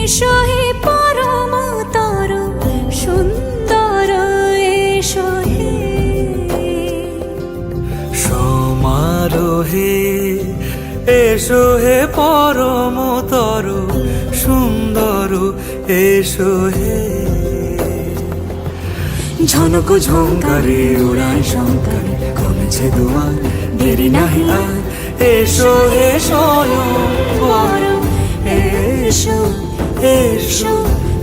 এসো হে পরমতর সুন্দর এসো হে সমারোহে এসো হে পরমতর সুন্দর এসো হে ঝনক ঝঙ্কারে উড়ায় শঙ্কারে কমেছে দুয়ার দেরি নাহি আর এসো হে স্বয়ংবর এসো এসো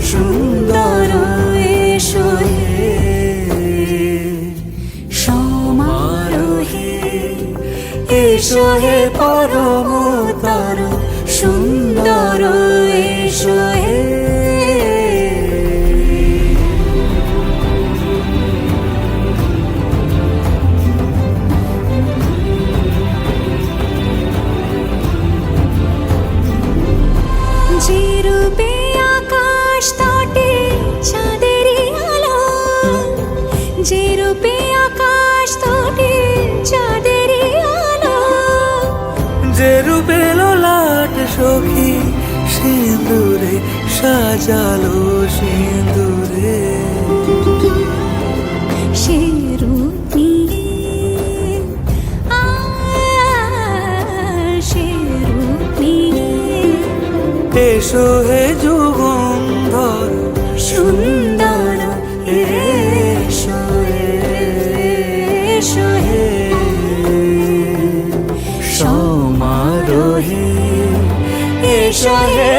সুন্দর এসো হে সমারোহে এসো হে পরমতর সুন্দর এসো হে যে রূপে আকাশ তটে চাঁদেরই আলো যে রূপে আকাশ তটে চাঁদেরই আলো যে রূপে ললাট সখী সিঁদুরে সাজালো সিঁদুরে সে রূপ নিয়ে সে রূপ নিয়ে এসো হে যুগন্ধর সুন্দর এসো এসো হে সমারোহে এসো হে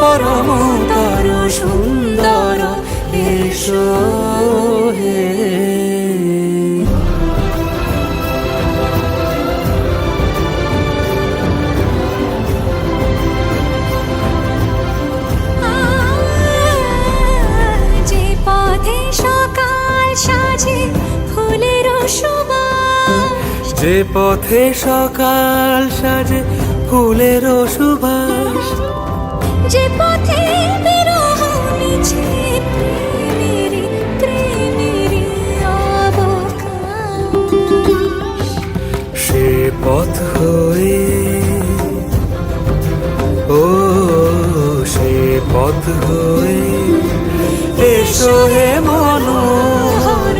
পরমতর সুন্দর এসো হে যে পথে সকাল সাজে ফুলের সুবাস যে পথে সকাল সাজে ফুলের সুবাস যে পথে বিরহ মিছে প্রেমেরই প্রেমেরই অবকাশ সে পথ হয়ে ও সে পথ হয়ে এসো হে মনোহর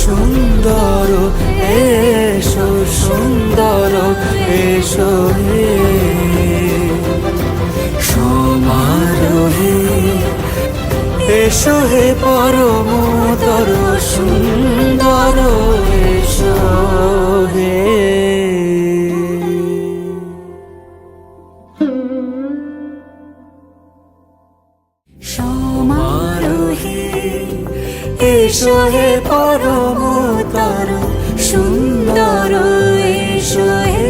সুন্দর এসো সুন্দর এসো হে সমারোহে এসো হে পরমতর সুন্দর এসো হে সমারোহে এসো হে পরমতর সুন্দর এসো হে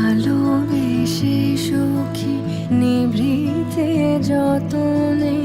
ভালোবেসে সুখী নিভৃতে যতনে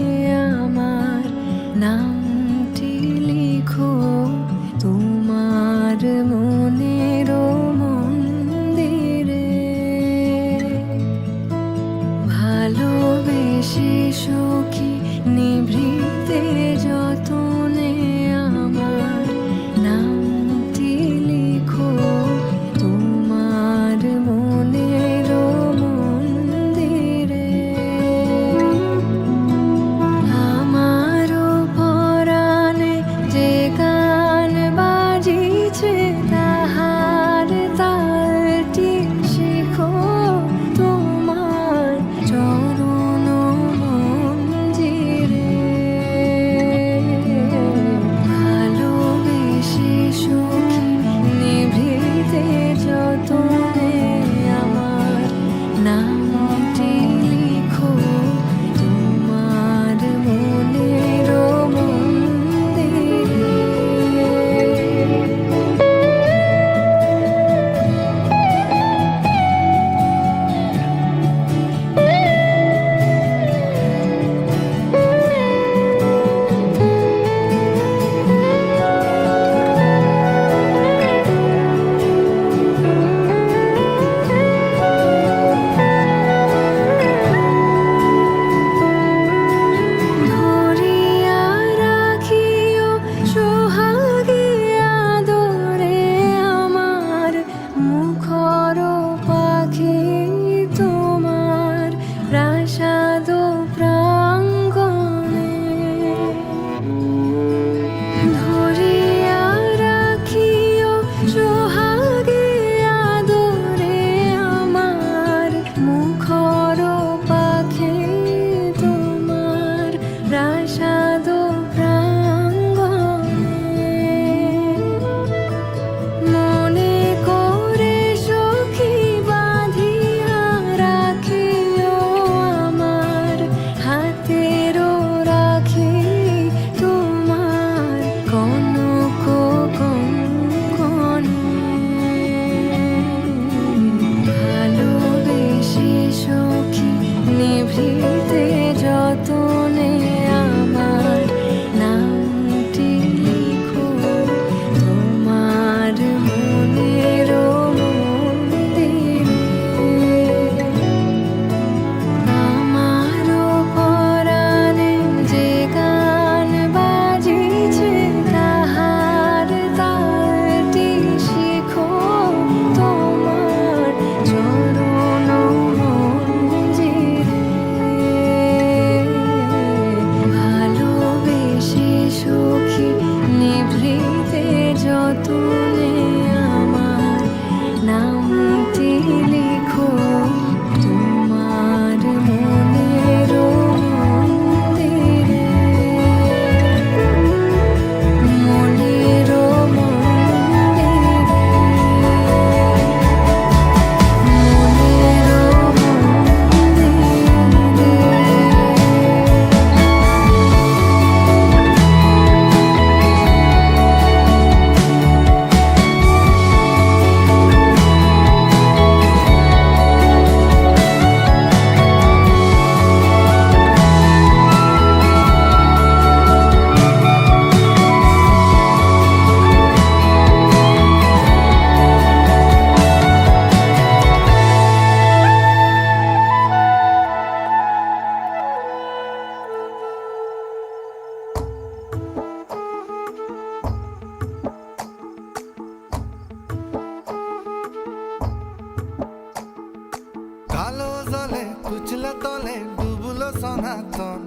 কুচলা তলে ডুবলো সনাতন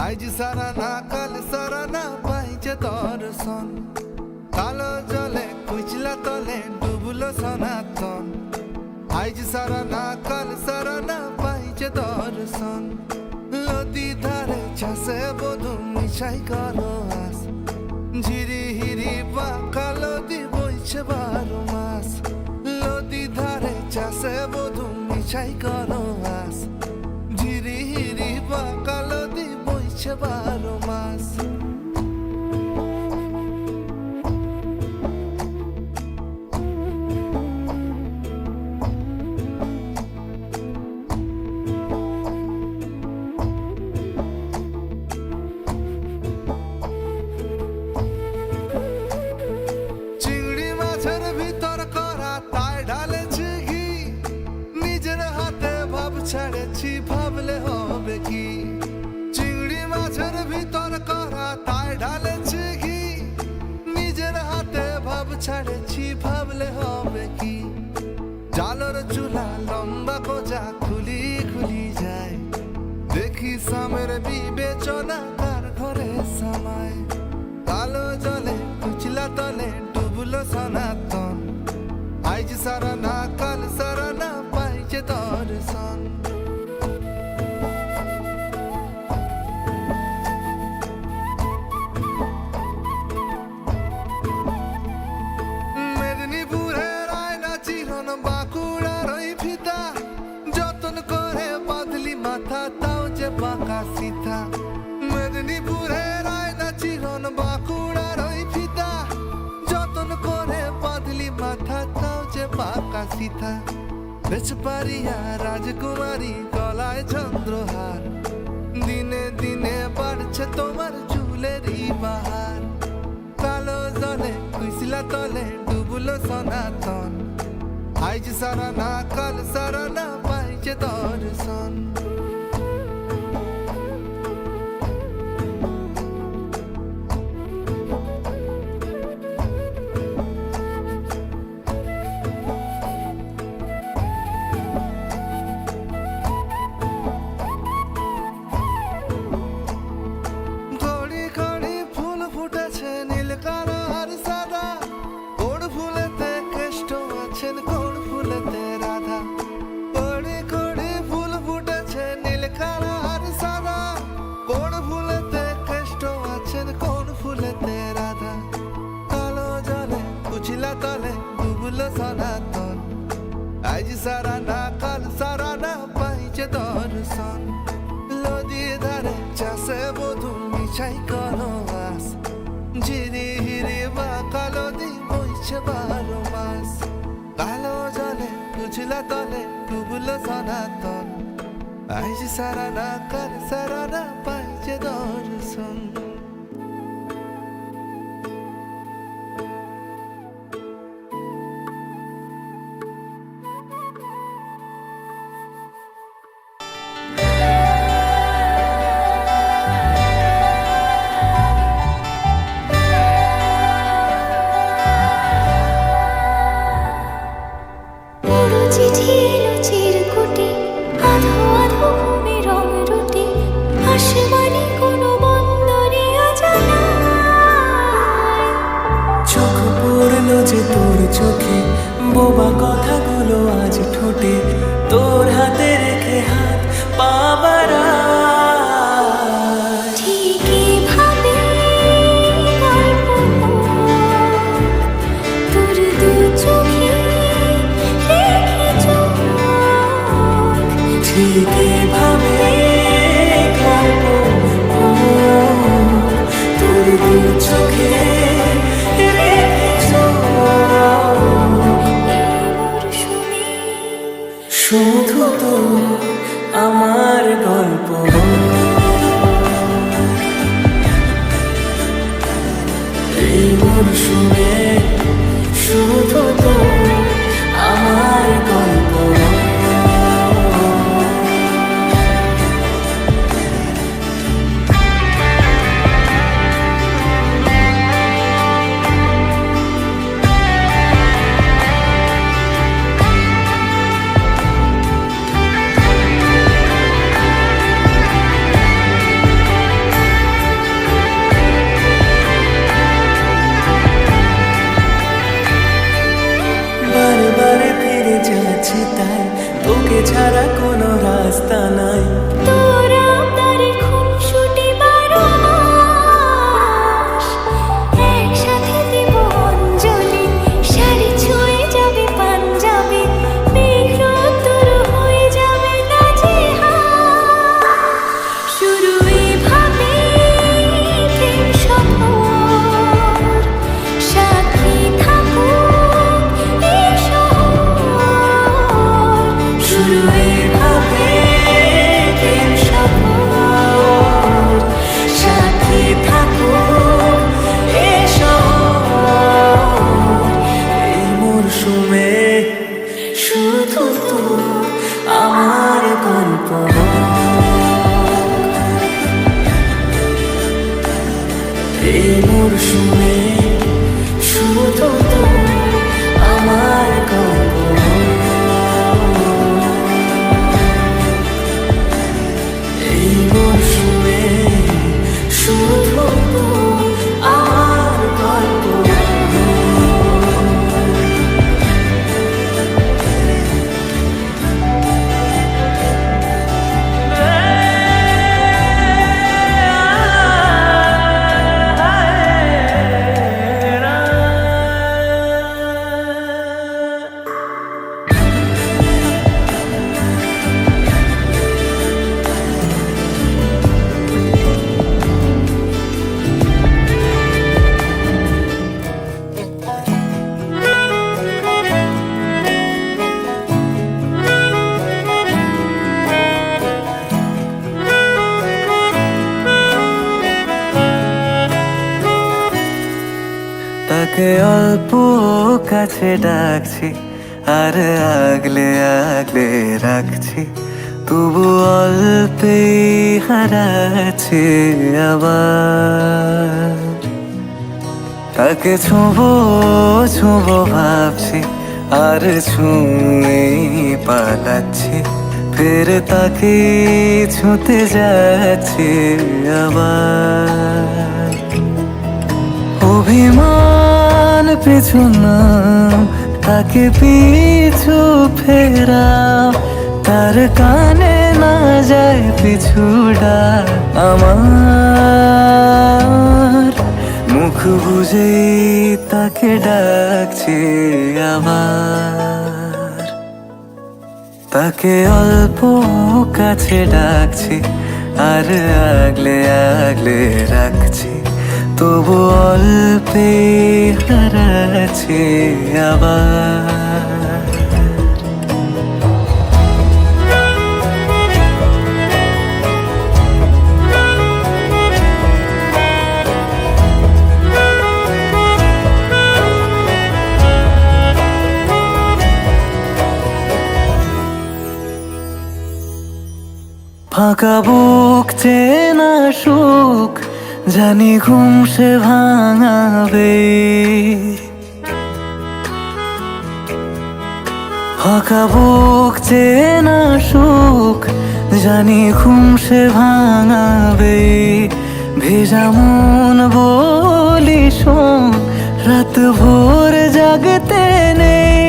আজ সারা না কাল সারা না পাইছে দর্শন কালো জলে কুচলা তলে ডুবলো সনাতন আজ সারা না কাল সারা না পাইছে দর্শন নদী ধারে চাষে বধু মিশাই করো আস ঝিরি হিরি বাঁকা নদী বইছে 12 মাস নদী ধারে চাষে বধু মিশাই করো আস ঝিরি হিরি বাঁকা নদী বইছে 12 মাস চিংড়ি মাছের ভিতর করা তাই ঢালেছি ঘি নিজের হাতে ভাব ছেড়েছি ভাবলে হবে কি চিংড়ি মাছের ভিতর করা তাই ঢালেছি ঘি নিজের হাতে ভাব ছেড়েছি ভাবলে হবে কি জালর চুলা লম্বা কোজা খুলি খুলি যায় দেখি সামের বিবেচনা কার ঘরে সামায় কালো জলে কুচলা তলে ডুবলো সনাতন আজ সারা না কাল সারা না পাইছে দর্শন মেদিনীপুরের আয়না চিরন বাঁকুড়ার ওই ফিতা যতন করে বাঁধলি মাথা তাও যে বাঁকা সিথা মেদিনীপুরের আয়না চিরন বাঁকুড়ার ওই ফিতা যতন করে বাঁধলি মাথা তাও যে বাঁকা সিথা বেচপারিয়া রাজকুমারী গলায় চন্দ্রহার দিনে দিনে বাড়ছে তোমার চুলেরই বাহার কালো জলে কুইসলা তলে ডুবলো সনাতন আজ সারা না কাল সারা না পাইছে দর্শন ঘড়ি ঘড়ি ফুল ফুটেছে নীল কালো আর সাদা কোন ফুলেতে কেষ্ট আছেন কোন ফুলেতে রাধা ঘড়ি ঘড়ি ফুল ফুটেছে নীল কালো আর সাদা কোন ফুলেতে কেষ্ট আছেন কোন ফুলেতে রাধা কালো জলে কুচলা তলে ডুবলো সনাতন আজ সারা না কাল সারা না পাইছে দর্শন নদী ধারে চাষে বধু মিশাই করো আস ঝিরি হিরি বাঁকা নদী বইছে 12 মাস কালো জলে কুচলা তলে ডুবলো সনাতন আজ সারা না কাল সারা না পাইছে দর্শন পুরো চিঠি এলো চিরকুটে আধো আধো ঘুমে রং রুটে আসমানি কোনো বন্দরে অজানায় চোখ পড়লো যে তোর চোখে বোবা কথাগুলো আজ ঠোঁটে তোর হাতে রেখে হাত পাবারায় ঠিক এভাবে গল্প তোর দু চোখে রেখে চোখ ঠিক এভাবে গল্প তোর দু চোখে রেখেছো। মরশুমে শুধু তো আমার গল্প এই মরশুমে শুধু তো আমার গল্প ছাড়া কোনো রাস্তা নাই। তোরা তারে খুনসুটি 12 মাস একসাথে দিব অঞ্জলি, শাড়ি ছুঁয়ে যাবে পাঞ্জাবি, মেঘ তোর হয়ে যাবে নাজেহাল। শুরু এভাবে প্রেম সফর, সাথী থাকুক এই শহর। শুরু এভাবে প্রেম সফর, সাথী থাকুক এই শহর। এই মরশুমে শুধু তো আমার গল্প, এই মরশুমে শুধু তো আমার গল্প, এই মরশুমে শুধু তো আমার গল্প। তাকে অল্প কাছে ডাকছি আর আগলে আগলে রাখছি, তবু অল্পে হারাচ্ছি আবার। তাকে ছোঁবো ছোঁবো ভাবছি আর ছুঁয়ে পালাচ্ছি, ফের তাকে ছুঁতে যাচ্ছি আবার। অভিমান পিছু না, তাকে পিছু ফেরাও, তার কানে না যায় পিছুডা আমার। মুখ বুঝেই তাকে ডাকছি আবার। তাকে অল্প কাছে ডাকছি আর আগলে আগলে রাখছি, তবু অল্পে হারাচ্ছি আবার। ফাঁকা বুক চেনা সুখ জানি ঘুম সে ভাঙাবে, ফাঁকা বুক চেনা সুখ জানি ঘুম সে ভাঙাবে। ভেজা মন বলি শোন, রাত ভোর জাগতে নেই,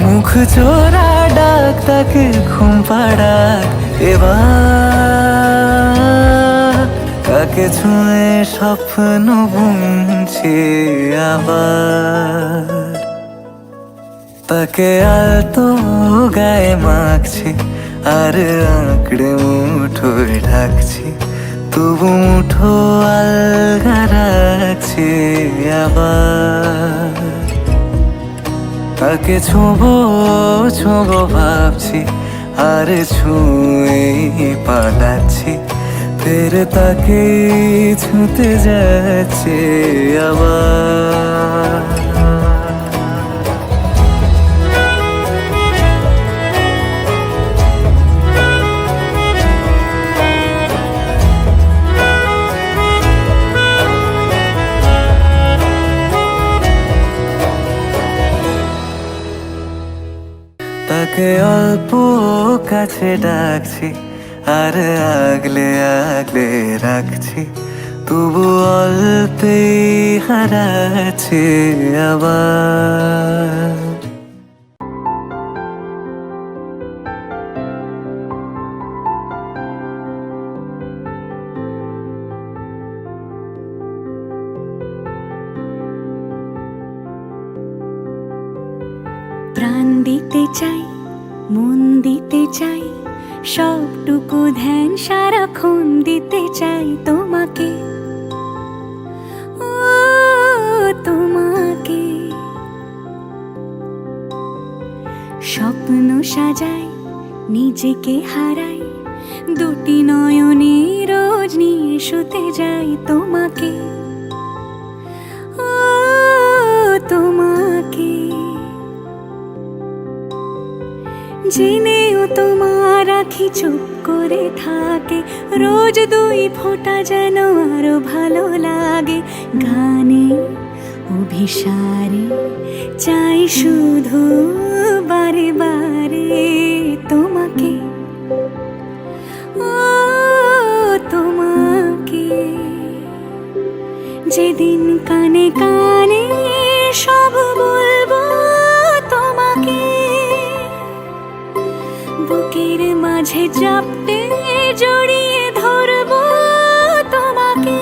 মুখ চোরা ডাক তাকে ঘুম পাড়াক এবার। তাকে ছুঁয়ে স্বপ্ন বুনছি আবার। তাকে আলতো গায়ে মাখছি আর আঁকড়ে মুঠোয় ঢাকছি, তবু মুঠো আলগা রাখছি আবার। তাকে ছোঁবো ছোঁবো ভাবছি আর ছুঁয়ে পালাচ্ছি, ফের তাকে ছুঁতে যাচ্ছে আবার। তাকে অল্প কাছে ডাকছি আর আগলে আগলে রাখছি, তবু অল্পে হারাচ্ছি আবার। দিতে চাই, মন দিতে চাই, সবটুকু ধ্যান সারাক্ষণ দিতে চাই তোমাকে, ও তোমাকে। স্বপ্ন সাজাই, নিজেকে হারাই, দুটি নয়নে রোজ নিয়ে শুতে যাই তোমাকে, ও তোমাকে। জেনেও তোমার আখি চুপ করে থাকে, রোজ দুই ফোঁটা যেন আরো ভালো লাগে। গানে অভিসারে চাই শুধু বারে বারে তোমাকে, ও তোমাকে। যেদিন কানে কানে সব বলবো তোমাকে, বুকের মাঝে চাপতে জড়িয়ে ধরবো তোমাকে।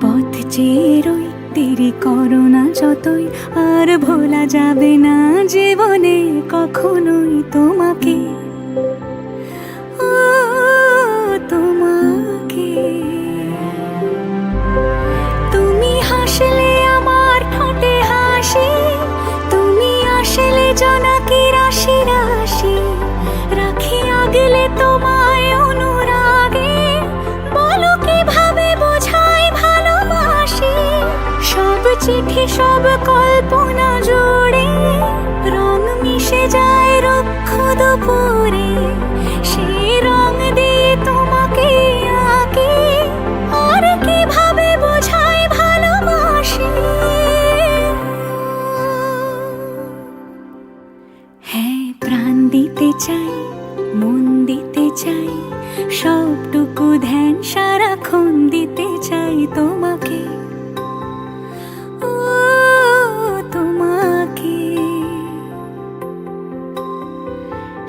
পথ চেয়ে রই, দেরি করো না যতই, আর ভোলা যাবে না জীবনে কখনোই তোমাকে, ও তোমাকে। তুমি হাসলে আমার ঠোঁটে হাসি, তুমি আসলে জোনাকি রাশি রাশি, রাখি আগলে তোমায় অনুরাগে, বলো কিভাবে বোঝাই ভালোবাসি। সব চিঠি সব কল্পনা জুড়ে রং মিশে যায় রুক্ষ দুপুরে, সেই রং দিয়ে তোমাকে আঁকি, আর কিভাবে বোঝাই ভালোবাসি। হ্যাঁ, প্রাণ দিতে চাই, মন দিতে চাই, সবটুকু ধ্যান সারাক্ষণ দিতে চাই তোমাকে, ও তোমাকে।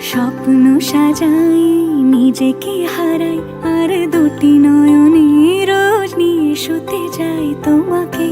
স্বপ্ন সাজাই, নিজেকে হারাই, আর দুটি নয়নে রোজ নিয়ে শুতে যাই তোমাকে।